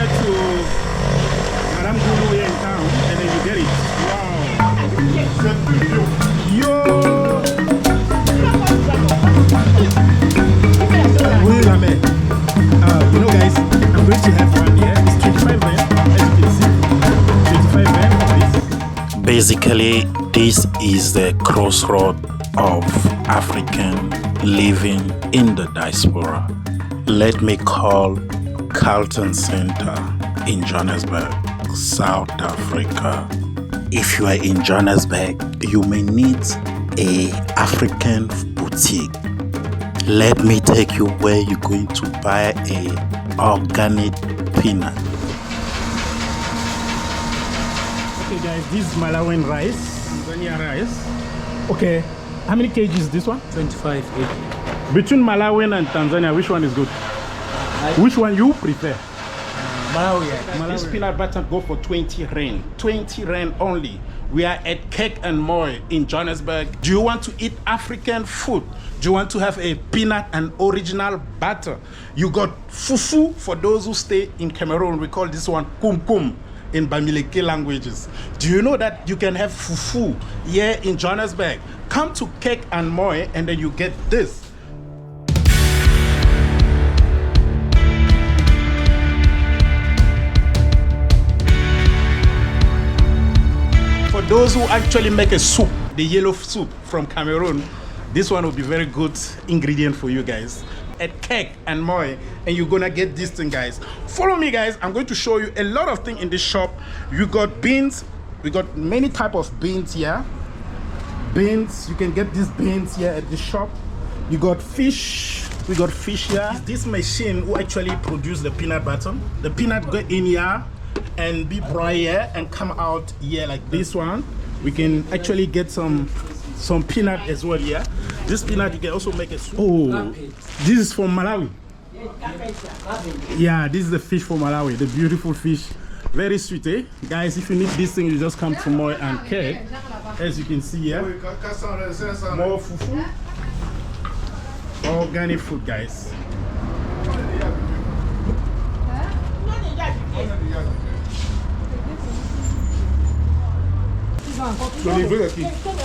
near to Madame Gulu here in town, and then you get it. Wow. Yo! Oui, la mère. You know, guys, I'm going to have one here. It's 25 rand, as you can see. 25 rand for this. Basically, this is the crossroad of African living in the diaspora. Let me call Carlton Center in Johannesburg, South Africa. If you are in Johannesburg, you may need a African boutique. Let me take you where you're going to buy a organic peanut. Okay guys, this is Malawian rice, Tanzania rice. Okay, how many kg is this one? 25 kg. Between Malawian and Tanzania, which one is good? Which one you prefer? Malawi. This peanut butter go for 20 rand. 20 rand only. We are at Cake and Moy in Johannesburg. Do you want to eat African food? Do you want to have a peanut and original butter? You got fufu for those who stay in Cameroon. We call this one kum kum in Bamileke languages. Do you know that you can have fufu here in Johannesburg? Come to Cake and Moy and then you get this. For those who actually make a soup, the yellow soup from Cameroon, this one will be very good ingredient for you guys. At Cake and Moy, and you're gonna get this thing, guys. Follow me, guys. I'm going to show you a lot of things in this shop. You got beans. We got many type of beans here. Beans, you can get these beans here at the shop. You got fish. We got fish here. This machine who actually produce the peanut butter. The peanut go in here and be brought here and come out here like this one. We can actually get some peanut as well here. This peanut you can also make a soup. Oh, this is from Malawi. Yeah, this is the fish from Malawi, the beautiful fish. Very sweet, eh? Guys, if you need this thing, you just come to Moy and Cake. As you can see here, more fufu, organic food, guys.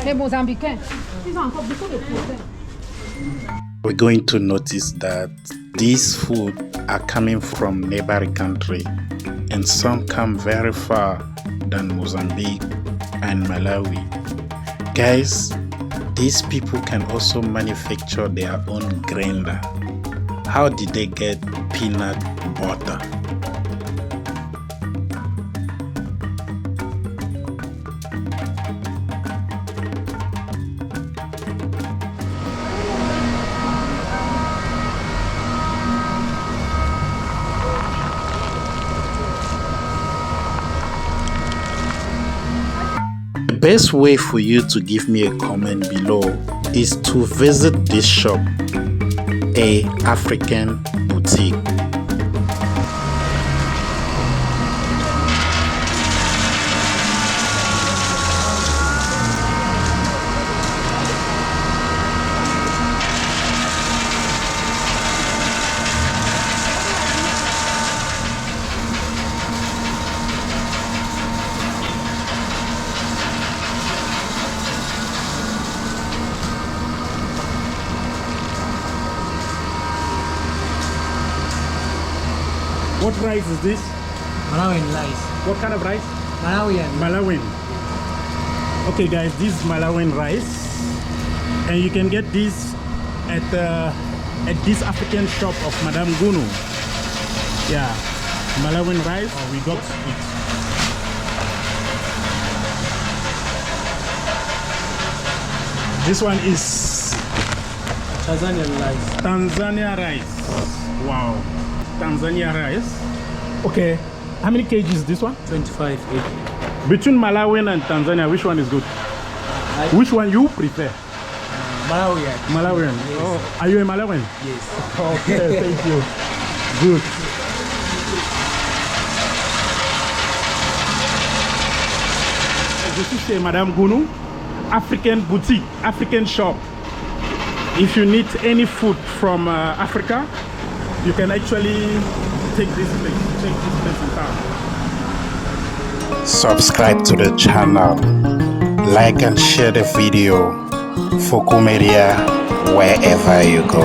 Les Mozambicains, ils ont encore beaucoup de problèmes. We're going to notice that these food are coming from neighboring country, and some come very far than Mozambique and Malawi. Guys, these people can also manufacture their own grinder. How did they get peanut butter? The best way for you to give me a comment below is to visit this shop, a African boutique. What rice is this? Malawian rice. What kind of rice? Malawian. Okay guys, this is Malawian rice. And you can get this at this African shop of Madame Gunu. Yeah, Malawian rice. Oh, we got it. This one is Tanzanian rice. Tanzania rice. Wow. Tanzania rice. Okay, how many kg is this one? 25 kg. Between Malawian and Tanzania, which one is good? Which one you prefer? Malawian. Malawian. Yes. Oh, are you a Malawian? Yes. Okay, thank you. Good. Je suis chez Madame Gunu, African boutique, African shop. If you need any food from Africa, you can actually take this place and Subscribe to the channel, like and share the video. Fokou Media, wherever you go.